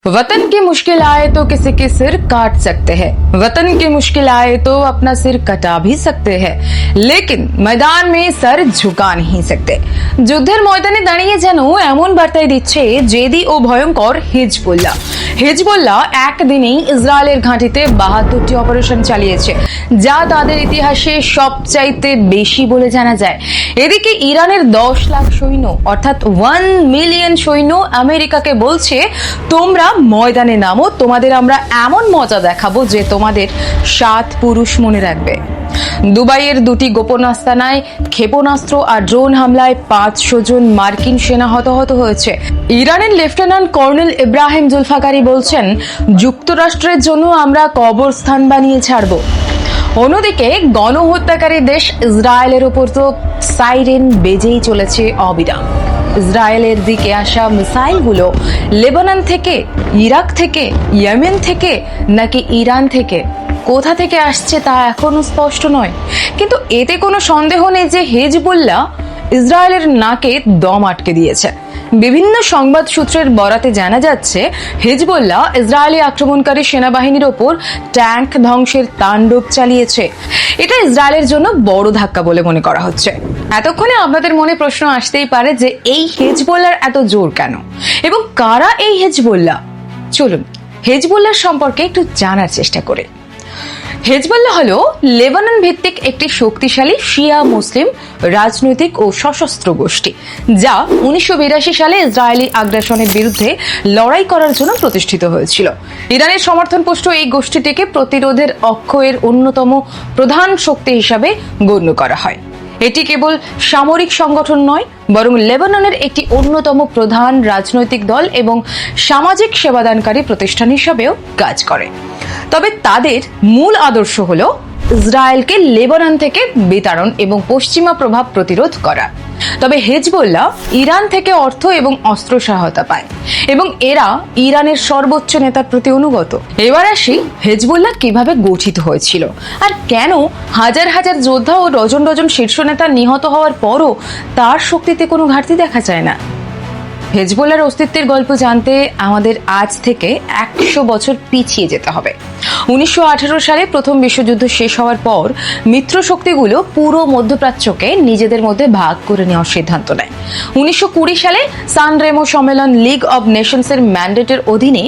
वतन की मुश्किल आए तो किसी के सिर काट सकते हैं, वतन की मुश्किल आए तो अपना सिर कटा भी सकते हैं, लेकिन मैदान में सर झुका नहीं सकते। যুদ্ধের ময়দানে দাঁড়িয়ে যেন এমন বার্তাই দিচ্ছে জেদি ও ভয়ঙ্কর হিজবুল্লাহ। হিজবুল্লাহ একদিনেই ইসরায়েলের ঘাঁটিতে ৭২টি অপারেশন চালিয়েছে, যা তাদের ইতিহাসে সবচাইতে বেশি বলে জানা যায়। এদিকে ইরানের ১০ লাখ সৈন্য অর্থাৎ 1 মিলিয়ন সৈন্য আমেরিকাকে বলছে, তোমরা ময়দানে নামো, তোমাদের আমরা এমন মজা দেখাবো যে তোমাদের ৭ পুরুষ মনে রাখবে। দুবাইয়ের দুটি গোপন আস্তানায় ক্ষেপণাস্ত্র আর ড্রোন হামলায় ৫০০ জন মার্কিন সেনা হতাহত হয়েছে। ইরানের লেফটেন্যান্ট কর্নেল ইব্রাহিম জুলফাকারি বলছেন, যুক্তরাষ্ট্রের জন্য আমরা কবরস্থান বানিয়ে ছাড়ব। অন্যদিকে গণহত্যাকারী দেশ ইসরায়েলের ওপর তো সাইরেন বেজেই চলেছে অবিরাম। ইসরায়েলের দিকে আসা মিসাইলগুলো লেবানন থেকে, ইরাক থেকে, ইয়েমেন থেকে নাকি ইরান থেকে, কোথা থেকে আসছে তা এখনো স্পষ্ট নয়। কিন্তু এতে কোনো সন্দেহ নেই যে হিজবুল্লাহ ইসরায়েলের নাকে দম আটকে দিয়েছে। বিভিন্ন সংবাদ সূত্রের বরাতে জানা যাচ্ছে, হিজবুল্লাহ ইসরায়েলি আক্রমণকারী সেনাবাহিনীর ওপর ট্যাঙ্ক ধ্বংসের তাণ্ডব চালিয়েছে। এটা ইসরায়েলের জন্য বড় ধাক্কা বলে মনে করা হচ্ছে। এতক্ষণে আপনাদের মনে প্রশ্ন আসতেই পারে যে এই হিজবুল্লাহর এত জোর কেন এবং কারা এই হিজবুল্লাহ। চলুন হিজবুল্লাহর সম্পর্কে একটু জানার চেষ্টা করি। হিজবুল্লাহ হলো লেবানন ভিত্তিক একটি শক্তিশালী শিয়া মুসলিম রাজনৈতিক ও সশস্ত্র গোষ্ঠী, যা ১৯৮২ সালে ইসরায়েলি আগ্রাসনের বিরুদ্ধে লড়াই করার জন্য প্রতিষ্ঠিত হয়েছিল। ইরানের সমর্থনপুষ্ট এই গোষ্ঠীটিকে প্রতিরোধের অক্ষের অন্যতম প্রধান শক্তি হিসাবে গণ্য করা হয়। এটি কেবল সামরিক সংগঠন নয়, বরং লেবাননের একটি অন্যতম প্রধান রাজনৈতিক দল এবং সামাজিক সেবাদানকারী প্রতিষ্ঠান হিসাবেও কাজ করে। তবে তাদের মূল আদর্শ হলো ইসরায়েলকে লেবানন থেকে বিতাড়ন এবং পশ্চিমা প্রভাব প্রতিরোধ করা। তবে হিজবুল্লাহ ইরান থেকে অর্থ এবং অস্ত্র সহায়তা পায় এবং এরা ইরানের সর্বোচ্চ নেতার প্রতি অনুগত। এবার আসি হিজবুল্লাহ কিভাবে গঠিত হয়েছিল আর কেন হাজার হাজার যোদ্ধা ও ডজন ডজন শীর্ষ নেতা নিহত হওয়ার পরও তার শক্তিতে কোনো ঘাটতি দেখা যায় না। হিজবুল্লাহর অস্তিত্বের গল্প জানতে আমাদের আজ থেকে ১০০ বছর পিছিয়ে যেতে হবে। ১৯১৮ সালে প্রথম বিশ্বযুদ্ধ শেষ হওয়ার পর মিত্র শক্তিগুলো পুরো মধ্যপ্রাচ্যকে নিজেদের মধ্যে ভাগ করে নেওয়ার সিদ্ধান্ত নেয়। ১৯২০ সালে সান রেমো সম্মেলন লিগ অব নেশনসের ম্যান্ডেটের অধীনে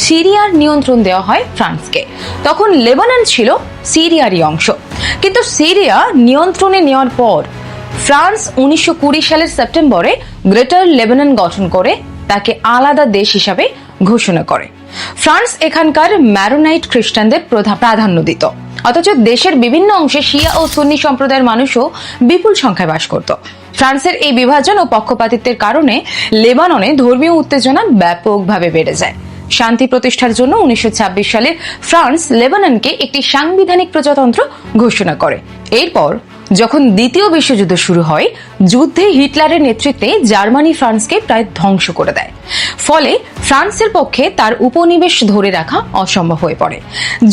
সিরিয়ার নিয়ন্ত্রণ দেওয়া হয় ফ্রান্সকে। তখন লেবানন ছিল সিরিয়ারই অংশ, কিন্তু সিরিয়া নিয়ন্ত্রণে নেওয়ার পর ফ্রান্স ১৯২০ সালের সেপ্টেম্বরে গ্রেটার লেবানন গঠন করে তাকে আলাদা দেশ হিসাবে ঘোষণা করে। ফ্রান্স এখানকার ম্যারোনাইট খ্রিস্টানদের প্রাধান্য দিত, অথচ দেশের বিভিন্ন অংশে শিয়া ও সুন্নি সম্প্রদায়ের মানুষও বিপুল সংখ্যায় বাস করত। ফ্রান্সের এই বিভাজন ও পক্ষপাতিত্বের কারণে লেবাননে ধর্মীয় উত্তেজনা ব্যাপকভাবে বেড়ে যায়। শান্তি প্রতিষ্ঠার জন্য ১৯২৬ সালে ফ্রান্স লেবাননকে একটি সাংবিধানিক প্রজাতন্ত্র ঘোষণা করে। এরপর যখন দ্বিতীয় বিশ্বযুদ্ধ শুরু হয়, যুদ্ধে হিটলারের নেতৃত্বে জার্মানি ফ্রান্সকে প্রায় ধ্বংস করে দেয়। ফলে ফ্রান্সের পক্ষে তার উপনিবেশ ধরে রাখা অসম্ভব হয়ে পড়ে।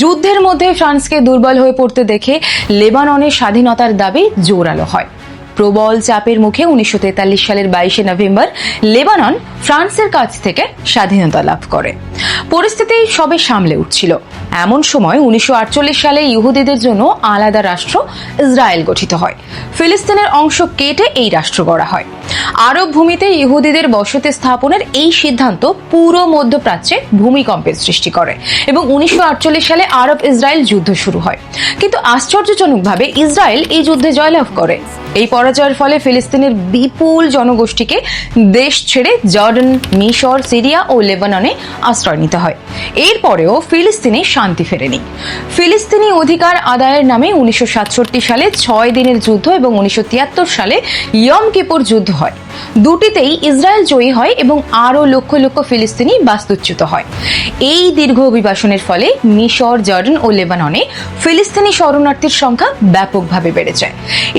যুদ্ধের মধ্যে ফ্রান্সকে দুর্বল হয়ে পড়তে দেখে লেবাননের স্বাধীনতার দাবি জোরালো হয়। প্রবল চাপের মুখে ১৯৪৩ সালের ২২শে নভেম্বর লেবানন ফ্রান্সের কাছ থেকে স্বাধীনতা লাভ করে। পরিস্থিতি সবে সামলে উঠছিল। এমন সময় ১৯৪৮ সালে ইহুদিদের জন্য আলাদা রাষ্ট্র ইসরায়েল গঠিত হয়। ফিলিস্তিনের অংশ কেটে এই রাষ্ট্র গড়া হয়। আরব ভূমিতে ইহুদিদের বসতি স্থাপনের এই সিদ্ধান্ত পুরো মধ্যপ্রাচ্যে ভূমিকম্পের সৃষ্টি করে এবং ১৯৪৮ সালে আরব ইসরায়েল যুদ্ধ শুরু হয়। কিন্তু আশ্চর্যজনকভাবে ইসরায়েল এই যুদ্ধে জয়লাভ করে। এই পরাজয়ের ফলে ফিলিস্তিনের বিপুল জনগোষ্ঠীকে দেশ ছেড়ে জর্ডান, মিশর, সিরিয়া ও লেবাননে আশ্রয় নিতে হয়। এরপরেও ফিলিস্তিনে শান্তি ফেরেনি। ফিলিস্তিনি অধিকার আদায়ের নামে ১৯৬৭ সালে ৬ দিনের যুদ্ধ এবং ১৯৭৩ সালে ইয়ম কিপুর যুদ্ধ হয়। দুটিতেই ইসরায়েল জয়ী হয় এবং আরও লক্ষ লক্ষ ফিলিস্তিনি বাস্তুচ্যুত হয়। এই দীর্ঘ অভিবাসনের ফলে মিশর, জর্ডান ও লেবাননে ফিলিস্তিনি শরণার্থীর সংখ্যা ব্যাপকভাবে বেড়ে যায়।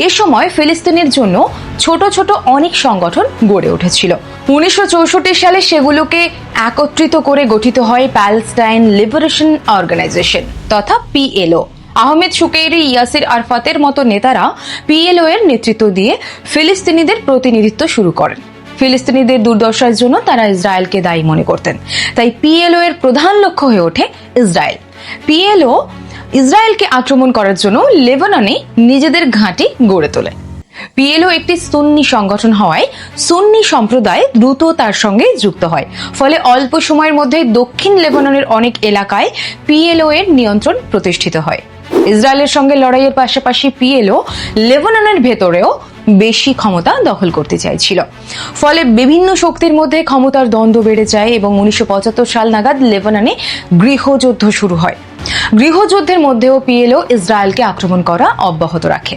এ সময় ফিলিস্তিনের জন্য ছোট ছোট অনেক সংগঠন গড়ে উঠেছিল। ১৯৬৪ সালে সেগুলোকে একত্রিত করে গঠিত হয় প্যালেস্টাইন লিবারেশন অর্গানাইজেশন তথা PLO। আহমেদ শুকেইরি, ইয়াসির আরাফাতের মতো নেতারা PLO এর নেতৃত্ব দিয়ে ফিলিস্তিনিদের প্রতিনিধিত্ব শুরু করেন। ফিলিস্তিনিদের দুর্দশার জন্য তারা ইসরায়েলকে দায়ী মনে করতেন। তাই পিএলও এর প্রধান লক্ষ্য হয়ে ওঠে ইসরায়েল। পিএলও ইসরায়েলকে আক্রমণ করার জন্য লেবাননে নিজেদের ঘাঁটি গড়ে তোলে। পিএলও একটি সুন্নি সংগঠন হওয়ায় সুন্নি সম্প্রদায় দ্রুত তার সঙ্গে যুক্ত হয়। ফলে অল্প সময়ের মধ্যে দক্ষিণ লেবাননের অনেক এলাকায় পিএলও এর নিয়ন্ত্রণ প্রতিষ্ঠিত হয়। ইসরায়েলের সঙ্গে লড়াইয়ের পাশাপাশি পিএলও লেবাননের ভেতরেও বেশি ক্ষমতা দখল করতে চাইছিল। ফলে বিভিন্ন শক্তির মধ্যে ক্ষমতার দ্বন্দ্ব বেড়ে যায় এবং 1975 সাল নাগাদ লেবাননে গৃহযুদ্ধ শুরু হয়। গৃহযুদ্ধের মধ্যেও পিএলও ইসরায়েলকে আক্রমণ করা অব্যাহত রাখে।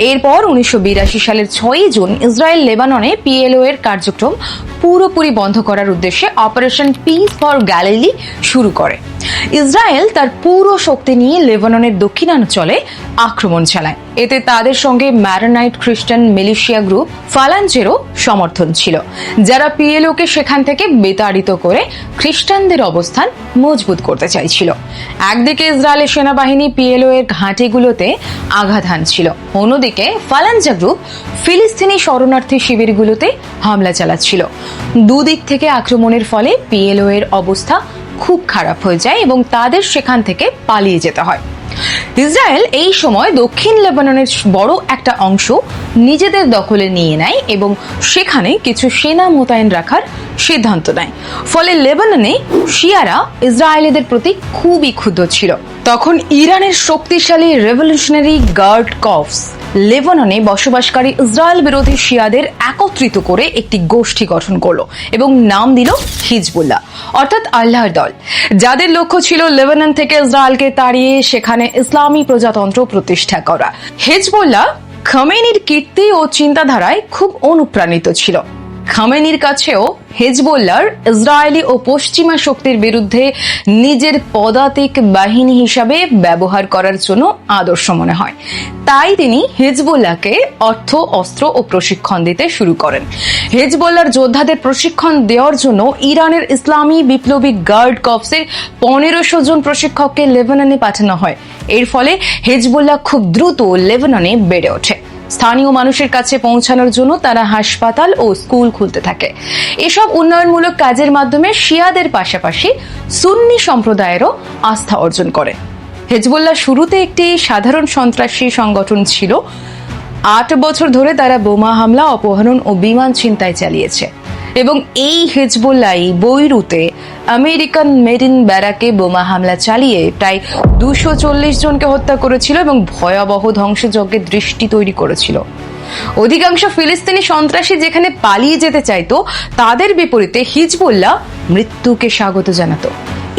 এরপর 1982 সালের 6 জুন ইসরায়েল লেবাননে পিএলও এর কার্যক্রম পুরোপুরি বন্ধ করার উদ্দেশ্যে অপারেশন পিস ফর গ্যালিলি শুরু করে। ইসরায়েল তার পুরো শক্তি নিয়ে লেবাননের দক্ষিণাঞ্চলে আক্রমণ চালায়। এতে তাদের সঙ্গে ম্যারোনাইট খ্রিস্টান মিলিশিয়া গ্রুপ ফালাঞ্জেরও সমর্থন ছিল, যারা পিএলওকে সেখান থেকে বিতাড়িত করে খ্রিস্টানদের অবস্থান মজবুত করতে চাইছিল। একদিকে ইসরায়েলের সেনাবাহিনী পিএলও এর ঘাঁটিগুলোতে আঘাত হানছিল, অন্যদিকে ফালাঞ্জা গ্রুপ ফিলিস্তিনি শরণার্থী শিবিরগুলোতে হামলা চালাচ্ছিল। দুদিক থেকে আক্রমণের ফলে পিএলও এর অবস্থা খুব খারাপ হয়ে যায় এবং তাদের সেখান থেকে পালিয়ে যেতে হয়। ইসরায়েল এই সময় দক্ষিণ লেবাননের বড় একটা অংশ নিজেদের দখলে নিয়ে নেয় এবং সেখানে কিছু সেনা মোতায়েন রাখার সিদ্ধান্ত নেয়। ফলে লেবাননে শিয়ারা ইসরায়েলিদের প্রতি খুবই ক্ষুব্ধ ছিল। তখন ইরানের শক্তিশালী রেভলিউশনারি গার্ড কর্পস লেবাননে বসবাসকারী ইসরায়েল বিরোধী শিয়াদের একত্রিত করে একটি গোষ্ঠী গঠন করলো এবং নাম দিল হিজবুল্লাহ, অর্থাৎ আল্লাহর দল, যাদের লক্ষ্য ছিল লেবানন থেকে ইসরায়েলকে তাড়িয়ে সেখানে ইসলামী প্রজাতন্ত্র প্রতিষ্ঠা করা। হিজবুল্লাহ খামেনির কীর্তি ও চিন্তাধারায় খুব অনুপ্রাণিত ছিল। খামেনির কাছেও হিজবুল্লাহর ইসরায়েলি ও পশ্চিমা শক্তির বিরুদ্ধে নিজের পদাতিক বাহিনী হিসাবে ব্যবহার করার জন্য আদর্শ মনে হয়। তাই তিনি হিজবুল্লাহকে অর্থ, অস্ত্র ও প্রশিক্ষণ দিতে শুরু করেন। হিজবুল্লাহর যোদ্ধাদের প্রশিক্ষণ দেওয়ার জন্য ইরানের ইসলামী বিপ্লবী গার্ড কর্পসের 1500 জন প্রশিক্ষককে লেবাননে পাঠানো হয়। এর ফলে হিজবুল্লাহ খুব দ্রুত লেবাননে বেড়ে ওঠে। স্থানীয় মানুষের কাছে পৌঁছানোর জন্য তারা হাসপাতাল ও স্কুল খুলতে থাকে। এসব উন্নয়নমূলক কাজের মাধ্যমে শিয়াদের পাশাপাশি সুন্নি সম্প্রদায়েরও আস্থা অর্জন করে। হিজবুল্লাহ শুরুতে একটি সাধারণ সন্ত্রাসী সংগঠন ছিল। 8 বছর ধরে তারা বোমা হামলা, অপহরণ ও বিমান ছিনতাই চালিয়েছে এবং এই হিজবুল্লাহই বৈরুতে আমেরিকান মেরিন ব্যারাকে বোমা হামলা চালিয়ে প্রায় 240 জনকে হত্যা করেছিল এবং ভয়াবহ ধ্বংসযজ্ঞের দৃষ্টি তৈরি করেছিল। অধিকাংশ ফিলিস্তিনি সন্ত্রাসী যেখানে পালিয়ে যেতে চাইতো, তাদের বিপরীতে হিজবুল্লাহ মৃত্যুকে স্বাগত জানাতো।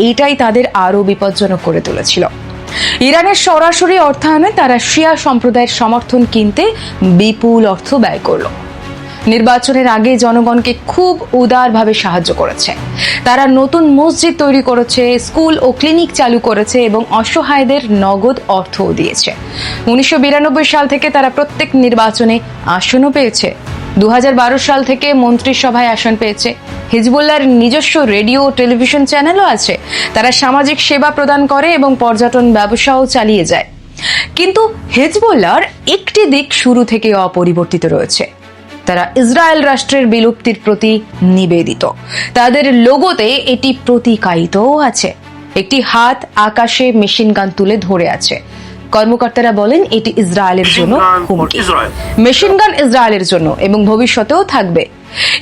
এটাই তাদের আরো বিপজ্জনক করে তুলেছিল। ইরানের সরাসরি অর্থায়নে তারা শিয়া সম্প্রদায়ের সমর্থন কিনতে বিপুল অর্থ ব্যয় করলো। নির্বাচনের আগে জনগণকে খুব উদারভাবে সাহায্য করেছে। তারা নতুন মসজিদ তৈরি করেছে, স্কুল ও ক্লিনিক চালু করেছে এবং অসহায়দের নগদ অর্থও দিয়েছে। 1992 সাল থেকে তারা প্রত্যেক নির্বাচনে আসনও পেয়েছে। 2012 সাল থেকে মন্ত্রিসভায় আসন পেয়েছে। হিজবুল্লাহর নিজস্ব রেডিও ও টেলিভিশন চ্যানেলও আছে। তারা সামাজিক সেবা প্রদান করে এবং পর্যটন ব্যবসাও চালিয়ে যায়। কিন্তু হিজবুল্লাহর একটি দিক শুরু থেকে অপরিবর্তিত রয়েছে। তারা ইসরায়েল রাষ্ট্রের বিলুপ্তির প্রতি নিবেদিত। তাদের লোগোতে এটি প্রতীকায়িতও আছে। একটি হাত আকাশে মেশিনগান তুলে ধরে আছে। কর্মকর্তারা বলেন এটি ইসরায়েলের জন্য হুমকি। মেশিনগান ইসরায়েলের জন্য এবং ভবিষ্যতেও থাকবে।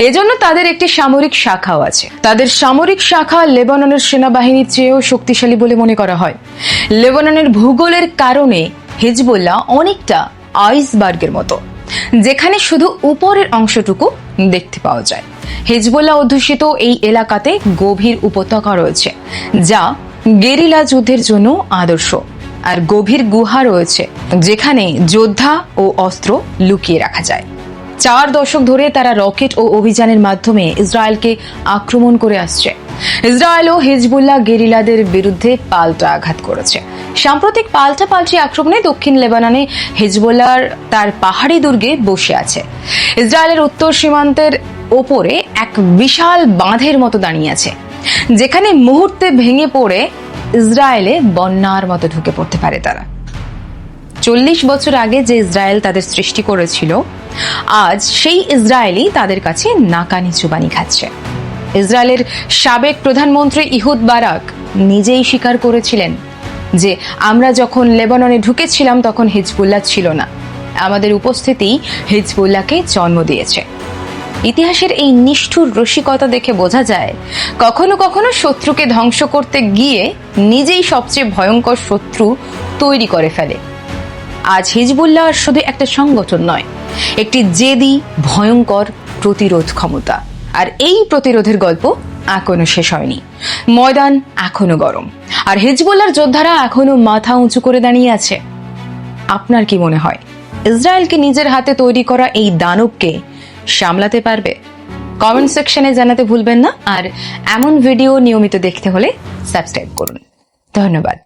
এজন্য তাদের একটি সামরিক শাখাও আছে। তাদের সামরিক শাখা লেবাননের সেনাবাহিনীর চেয়েও শক্তিশালী বলে মনে করা হয়। লেবাননের ভূগোলের কারণে হিজবুল্লাহ অনেকটা আইসবার্গের মতো, যেখানে শুধু উপরের অংশটুকু দেখতে পাওয়া যায়। হিজবুল্লাহ অধ্যুষিত এই এলাকাতে গভীর উপত্যকা রয়েছে, যা গেরিলা যুদ্ধের জন্য আদর্শ, আর গভীর গুহা রয়েছে যেখানে যোদ্ধা ও অস্ত্র লুকিয়ে রাখা যায়। 4 দশক ধরে তারা রকেট ও অভিযানের মাধ্যমে ইসরায়েলকে আক্রমণ করে আসছে। ইসরায়েল ও হিজবুল্লাহ গেরিলাদের বিরুদ্ধে পাল্টা আঘাত করেছে। সাম্প্রতিক পাল্টাপাল্টি আক্রমণে দক্ষিণ লেবাননে হিজবুল্লাহ তার পাহাড়ি দুর্গে বসে আছে। ইসরায়েলের উত্তর সীমান্তের ওপরে এক বিশাল বাঁধের মতো দাঁড়িয়ে আছে, যেখানে মুহূর্তে ভেঙে পড়ে ইসরায়েলে বন্যার মতো ঢুকে পড়তে পারে তারা। 40 বছর আগে যে ইসরায়েল তাদের সৃষ্টি করেছিল, আজ সেই ইসরায়েলই তাদের কাছে নাকানি চুবানি খাচ্ছে। ইসরায়েলের সাবেক প্রধানমন্ত্রী ইহুদ বারাক নিজেই স্বীকার করেছিলেন যে আমরা যখন লেবাননে ঢুকেছিলাম তখন হিজবুল্লাহ ছিল না, আমাদের উপস্থিতি হিজবুল্লাহকে জন্ম দিয়েছে। ইতিহাসের এই নিষ্ঠুর রসিকতা দেখে বোঝা যায় কখনো কখনো শত্রুকে ধ্বংস করতে গিয়ে নিজেই সবচেয়ে ভয়ঙ্কর শত্রু তৈরি করে ফেলে। আজ হিজবুল্লাহ শুধু একটা সংগঠন নয়, একটি জেদি ভয়ঙ্কর প্রতিরোধ ক্ষমতা। আর এই প্রতিরোধের গল্প এখনো শেষ হয়নি। ময়দান এখনো গরম, আর হিজবুল্লাহর যোদ্ধারা এখনো মাথা উঁচু করে দাঁড়িয়ে আছে। আপনার কি মনে হয় ইসরায়েলকে নিজের হাতে তৈরি করা এই দানবকে সামলাতে পারবে? কমেন্ট সেকশনে জানাতে ভুলবেন না। আর এমন ভিডিও নিয়মিত দেখতে হলে সাবস্ক্রাইব করুন। ধন্যবাদ।